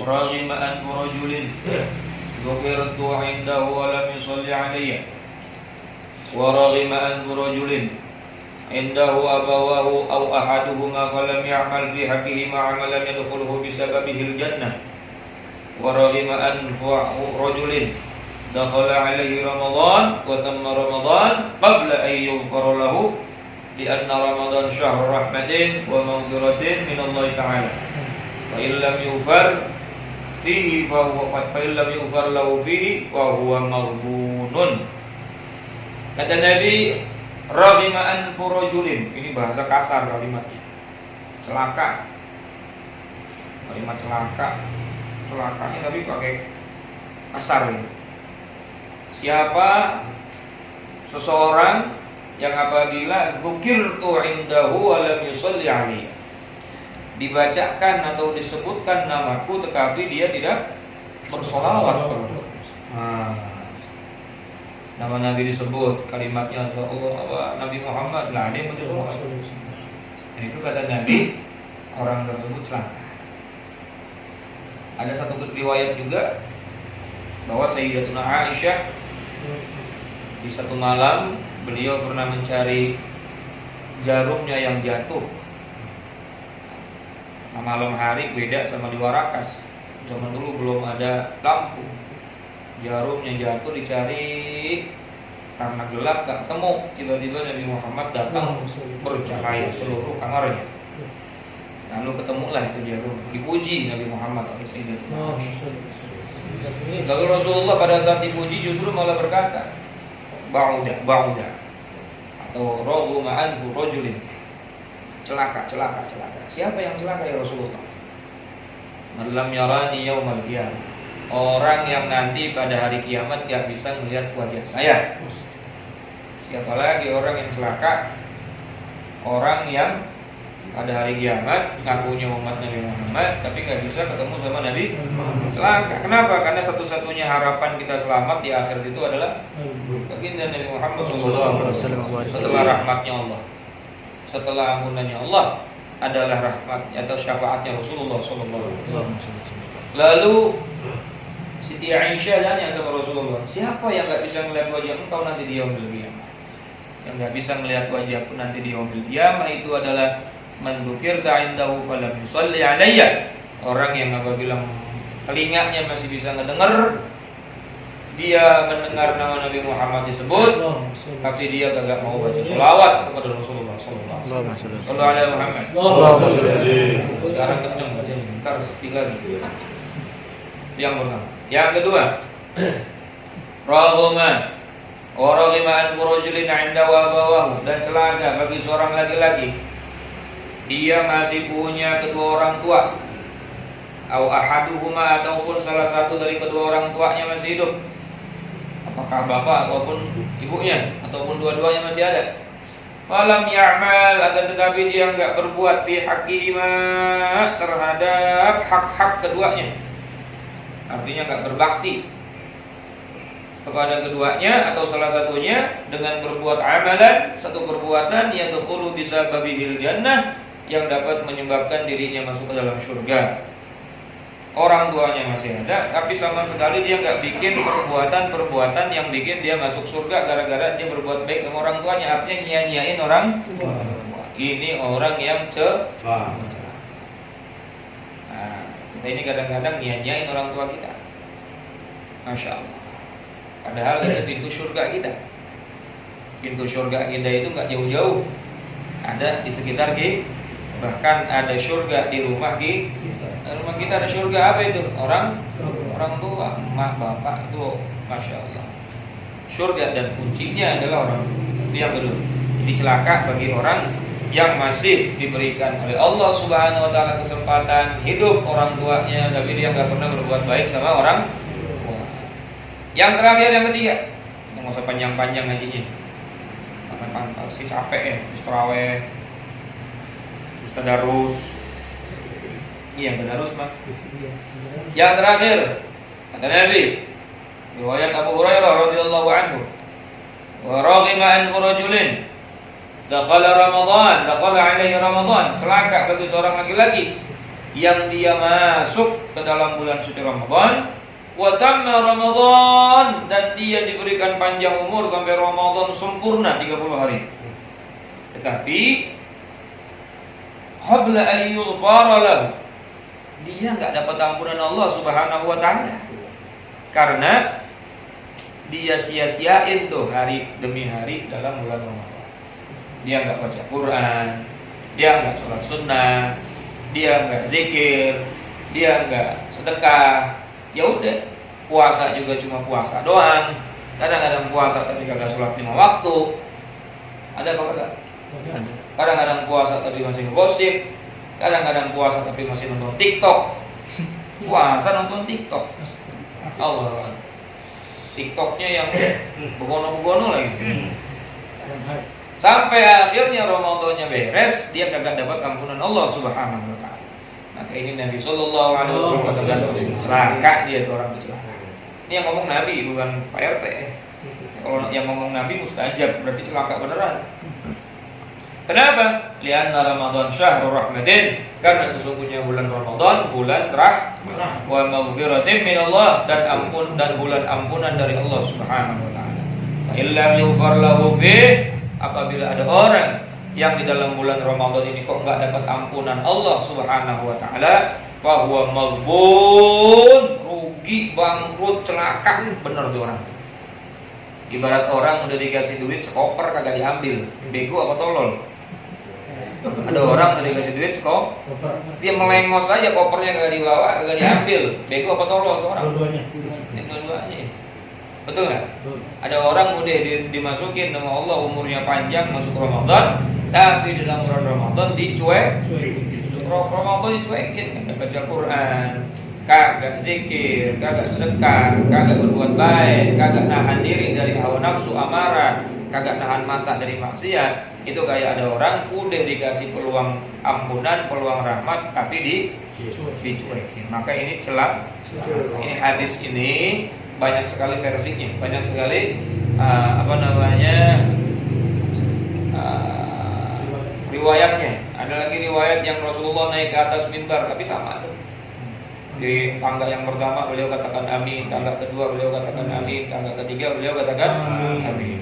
رغم أنف رجل ذكرت عنده ولم يصلي علي ورغم أنف رجل عنده أبواه أو أحدهما فلم يعمل في حقهما عملا يدخله بسببه الجنة ورغم أنف رجل دخل عليه رمضان وتم رمضان قبل أن يغفر له لأن رمضان شهر رحمة ومغفرة من الله تعالى فإن لم يغفر له فيه فهو مغبون. Kata Nabi, raghima anfu rajulin, ini bahasa kasar kalimatnya. Celaka. Kalimat celaka. Celakanya tapi pakai kasar ini. Siapa seseorang yang apabila dzukirtu indahu wa lam yusalli alaihi, dibacakan atau disebutkan namaku tetapi dia tidak bersolawat kepada nama Nabi disebut, kalimatnya Allah Nabi Muhammad lah dia bersolawat. Nah, itu kata Nabi, orang tersebut celaka. Ada satu riwayat juga bahwa Sayyidatuna Aisyah di satu malam beliau pernah mencari jarumnya yang jatuh. Nah, malam hari beda sama di Warakas. Zaman dulu belum ada lampu. Jarumnya jatuh dicari karena gelap gak ketemu. Tiba-tiba Nabi Muhammad datang bercahaya seluruh kamarnya. Lalu ketemulah itu jarum. Dipuji Nabi Muhammad oleh Sayyidatuna Aisyah. Lalu Rasulullah pada saat dipuji justru malah berkata, ba'uda atau raghima anfu rajulin, celaka. Siapa yang celaka ya Rasulullah? Man lam yarani yaumal qiyamah, orang yang nanti pada hari kiamat tidak bisa melihat wajah saya. Siapa lagi orang yang celaka? Orang yang pada hari kiamat ngakunya umat Nabi Muhammad tapi nggak bisa ketemu sama Nabi. Celaka. Kenapa? Karena satu-satunya harapan kita selamat di akhirat itu adalah baginda Nabi Muhammad SAW. Setelah rahmatnya Allah, setelah ampunannya Allah adalah rahmat atau syafaatnya Rasulullah SAW. Lalu Siti Aisyah tanya sama Rasulullah, siapa yang nggak bisa melihat wajah engkau nanti di yaumil qiyamah? Yang nggak bisa melihat wajahku nanti di yaumil qiyamah itu adalah man dzukirta indahu falam yusalli alayya, orang yang apabila telinganya masih bisa mendengar, dia mendengar nama Nabi Muhammad disebut, tapi dia kagak mau baca sholawat kepada Rasulullah sallallahu alaihi wasallam. Sekarang kenceng bacanya, ntar sepi lagi. Yang pertama. Yang kedua, raghima anfu rajulin 'inda abawahu, dan celaka bagi seorang laki-laki, dia masih punya kedua orang tua, au ahaduhuma, ataupun salah satu dari kedua orang tuanya masih hidup, apakah bapak ataupun ibunya ataupun dua-duanya masih ada. Falam ya'mal, akan tetapi dia enggak berbuat fi haqqihima, terhadap hak-hak keduanya, artinya enggak berbakti kepada keduanya atau salah satunya dengan berbuat amalan, satu perbuatan yang yadkhulu bisababihil jannah, yang dapat menyebabkan dirinya masuk ke dalam surga. Orang tuanya masih ada, tapi sama sekali dia nggak bikin perbuatan yang bikin dia masuk surga gara-gara dia berbuat baik sama orang tuanya. Artinya nyanyain orang tua. Ini orang yang celaka. Nah, kita ini kadang-kadang nyanyain orang tua kita. Masya Allah. Padahal itu pintu surga kita. Pintu surga kita itu nggak jauh-jauh, ada di sekitar kita. Bahkan ada surga di rumah kita. Rumah kita ada surga apa itu? Orang tua, emak, bapak, itu Masya Allah. Surga dan kuncinya adalah orang tua. Itu yang kedua. Jadi celaka bagi orang yang masih diberikan oleh Allah Subhanahu wa taala kesempatan hidup orang tuanya, tapi dia nggak pernah berbuat baik sama orang tua. Yang terakhir, yang ketiga, nggak usah panjang-panjang ngajinya. Pasti capek ya, istirahat. Tadarus. Iya, tadarus mah. Yang terakhir, kata Nabi, riwayat Abu Hurairah radhiyallahu anhu, wa raghima anfu rajulin dakhala alaihi Ramadan, celaka bagi seorang laki-laki yang dia masuk ke dalam bulan suci Ramadan, wa tamma Ramadan, dan dia diberikan panjang umur sampai Ramadan sempurna 30 hari. Tetapi qabla an yughfara lahu, dia enggak dapat ampunan Allah Subhanahu wa taala. Karena dia sia-siain tuh hari demi hari dalam bulan Ramadan. Dia enggak baca Quran, dia enggak sholat sunnah, dia enggak zikir, dia enggak sedekah. Ya udah, puasa juga cuma puasa doang. Kadang-kadang puasa tapi kagak sholat 5 waktu. Ada apa kagak? Kadang-kadang puasa tapi masih ngegosip. Kadang-kadang puasa tapi masih nonton TikTok. Puasa nonton TikTok. Allah. TikToknya yang begono-begono lagi. Sampai akhirnya Ramadannya beres, dia kagak dapat ampunan Allah Subhanahu wa taala. Maka ini Nabi sallallahu alaihi wasallam katakan celaka dia itu orang celaka. Ini yang ngomong Nabi, bukan Pak RT. Kalau yang ngomong Nabi mustajab, berarti celaka beneran. Kenapa? Lianna Ramadan syahrul rahmatin, karena sesungguhnya bulan Ramadan bulan rahmah wa maghfiratin min Allah, dan bulan ampunan dari Allah Subhanahu wa taala. Fa illam yughfar lahu fi, apabila ada orang yang di dalam bulan Ramadan ini kok enggak dapat ampunan Allah Subhanahu wa taala, fa huwa maghbun, rugi, bangkrut, celaka, bener tuh orang. Ibarat orang udah dikasih duit sekoper kagak diambil, bego apa tolol? Ada orang udah dikasih duit sekop, dia melengos aja kopernya kagak dibawa, kagak diambil, bego apa tolol tuh orang? Dua-duanya. Betul nggak? Ada orang udah dimasukin nama Allah, umurnya panjang, masuk Ramadan, tapi di dalam bulan Ramadan Ramadan dicuekin, kagak baca Quran, kagak zikir, kagak sedekah, kagak berbuat baik, kagak nahan diri dari hawa nafsu amarah, kagak nahan mata dari maksiat. Itu kayak ada orang udah dikasih peluang ampunan, peluang rahmat, tapi dicuekin. Maka ini celak. Ini hadis ini banyak sekali versinya, banyak sekali riwayatnya. Ada lagi riwayat yang Rasulullah naik ke atas mimbar, tapi sama tuh. Di tangga yang pertama beliau katakan amin, tangga kedua beliau katakan amin, tangga ketiga beliau katakan amin.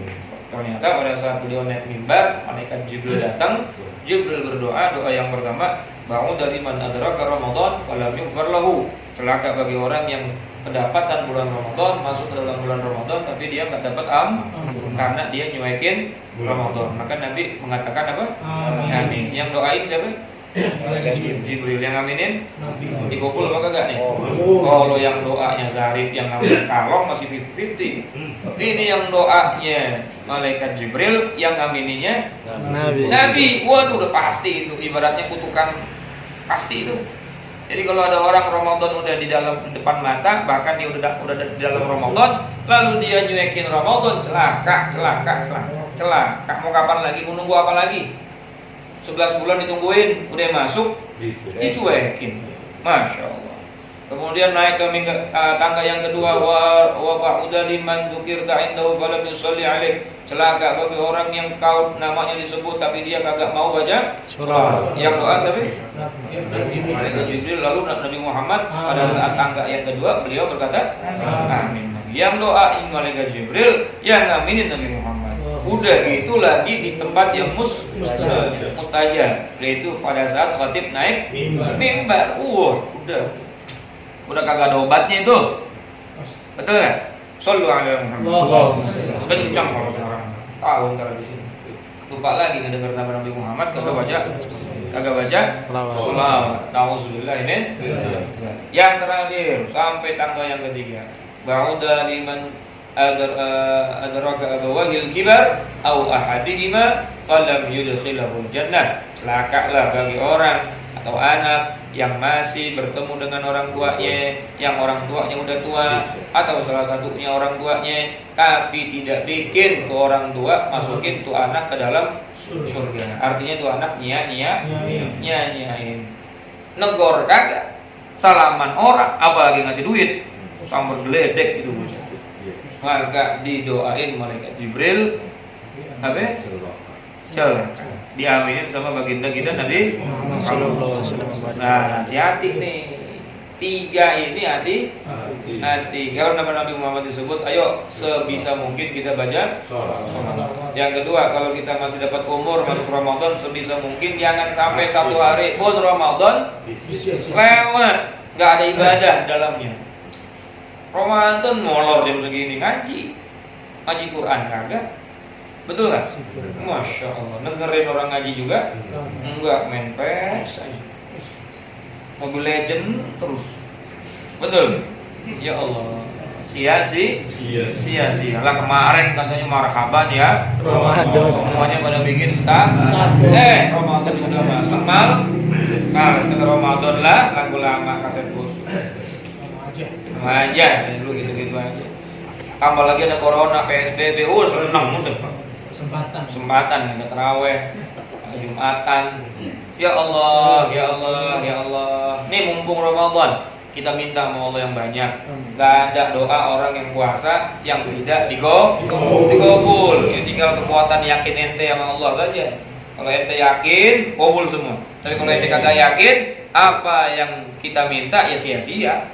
Ternyata pada saat beliau naik mimbar, malaikat Jibril datang. Jibril berdoa, doa yang pertama, ba'u dari man adraka Ramadan falam yughfar lahu. Celaka bagi orang yang kedapatan bulan Ramadan, masuk ke dalam bulan Ramadan, tapi dia nggak dapat karena dia nyuekin Ramadan. Maka Nabi mengatakan apa? Amin. Yang doain siapa? Jibril. Yang aminin? Dikukul apa kagak nih? Kalau yang doanya Zarif, yang namanya Kalong masih 50-50. Ini yang doanya malaikat Jibril, yang amininya Nabi. Waduh, udah pasti itu. Ibaratnya kutukan pasti itu. Jadi kalau ada orang Ramadan udah di dalam depan mata, bahkan dia udah di dalam Ramadan, lalu dia nyuekin Ramadan, celaka. Mau kapan lagi? Mau nunggu apa lagi? 11 bulan ditungguin, udah masuk, dicuekin. Masya Allah. Kemudian naik ke tangga yang kedua, wa ba'uda liman dzukirta indahu falam yusalli alaih. Celaka bagi orang yang kau namanya disebut tapi dia kagak mau baca salat. Yang doa siapa? Malaikat Jibril. Lalu Nabi Muhammad pada saat tangga yang kedua beliau berkata amin. Yang doain malaikat Jibril, yang aminin Nabi Muhammad. Udah gitu lagi di tempat yang mustajab, yaitu pada saat khatib naik mimbar. Udah kagak ada obatnya itu. Betul nggak? Shallu ala Muhammad. Kencang kalau sekarang. Tahu ntar di sini. Lupa lagi ngedenger nama Nabi Muhammad, kagak baca sholawat. Nauzubillah min. Yang terakhir sampai tangga yang ketiga. Ba'uda liman adraka abawahil kibar au ahadihima falam yudkhilahul jannah. Celakalah bagi orang atau anak yang masih bertemu dengan orang tuanya, yang orang tuanya udah tua, atau salah satunya orang tuanya, tapi tidak bikin tuh orang tua masukin tuh anak ke dalam surga. Artinya tuh anak nyanyain, negor kagak, salaman orang, apalagi ngasih duit, sambar geledek gitu. Maka didoain malaikat Jibril, celaka. diaminin sama baginda kita Nabi Muhammad. Nah, hati-hati nih. 3 ini hati. Kalau nama Nabi Muhammad disebut, ayo sebisa mungkin kita baca sholawat. Yang kedua, kalau kita masih dapat umur masuk Ramadan, sebisa mungkin jangan sampai 1 hari pun Ramadan lewat nggak ada ibadah dalamnya. Ramadan molor jam segini ngaji Quran kagak, betul nggak? Masya Allah, dengerin orang ngaji juga enggak, main PS aja, Mobile Legend terus, betul? Ya Allah, sia-sia lah. Kemarin katanya marhaban ya Ramadan, semuanya pada bikin Ramadan sudah masuk setelah Ramadan lah lagu lama kaset busuk aja dulu gitu aja. Tambah lagi ada corona, PSBB, senang udah kesempatan kita terawih Jumatan. Ya Allah. Nih mumpung Ramadan, kita minta sama Allah yang banyak. Gak ada doa orang yang puasa yang tidak digobul. Ya, tinggal kekuatan yakin ente sama Allah saja. Kalau ente yakin, kabul semua. Tapi kalau ente kagak yakin, apa yang kita minta ya sia-sia.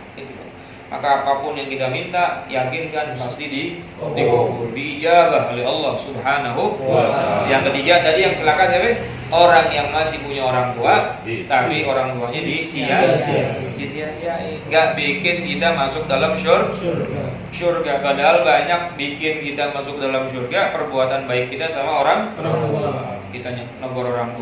Maka apapun yang kita minta, yakinkan pasti digobul, diijabah oleh Allah Subhanahu wa ta'ala. Yang ketiga tadi yang celaka siapa? Orang yang masih punya orang tua, tapi orang tuanya disia-siain, nggak bikin kita masuk dalam surga. Padahal banyak bikin kita masuk dalam surga perbuatan baik kita sama orang tua. Kita negor orang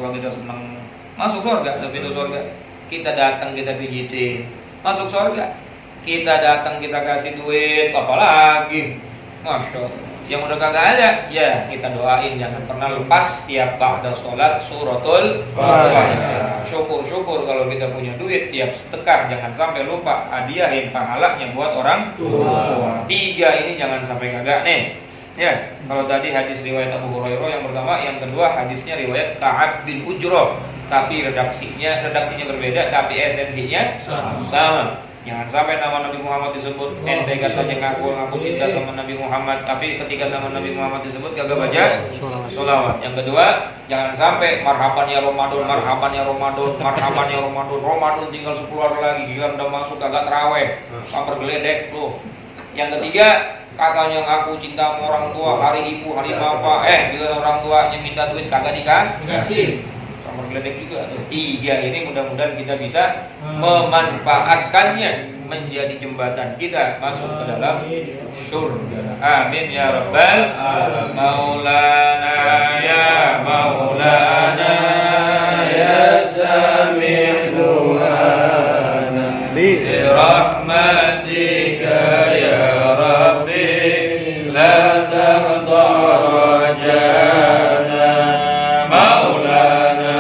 tua kita senang masuk surga, tapi itu surga. Kita datang kita pijitin, masuk surga. Kita datang kita kasih duit, apalagi Masya Allah. Yang udah kagak ada, ya kita doain jangan pernah lepas tiap ba'da sholat suratul Fatihah. Syukur kalau kita punya duit tiap sedekah jangan sampai lupa hadiahin pahalanya buat orang tua. 3 ini jangan sampai kagak nih. Ya, kalau tadi hadis riwayat Abu Hurairah yang pertama, yang kedua hadisnya riwayat Ka'ab bin Ujrah. Tapi redaksinya berbeda, tapi esensinya sama. Jangan sampai nama Nabi Muhammad disebut, ente katanya ngaku cinta sama Nabi Muhammad, tapi ketika nama Nabi Muhammad disebut kagak baca sholawat. Yang kedua, jangan sampai marhaban ya Ramadan, Ramadan tinggal 10 hari lagi, gila udah masuk kagak terawih, sampai geledek tuh. Yang ketiga, katanya ngaku cinta sama orang tua, hari ibu, hari bapak, bila orang tuanya minta duit kagak dikasih. Geledek juga. 3 ini mudah-mudahan kita bisa memanfaatkannya menjadi jembatan kita masuk ke dalam surga. Amin ya rabbal Maulana ya Maulana ya Sami' du'ana bi rahmatika ya Rabbi la taqdar rajana Maulana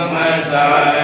Mas'ala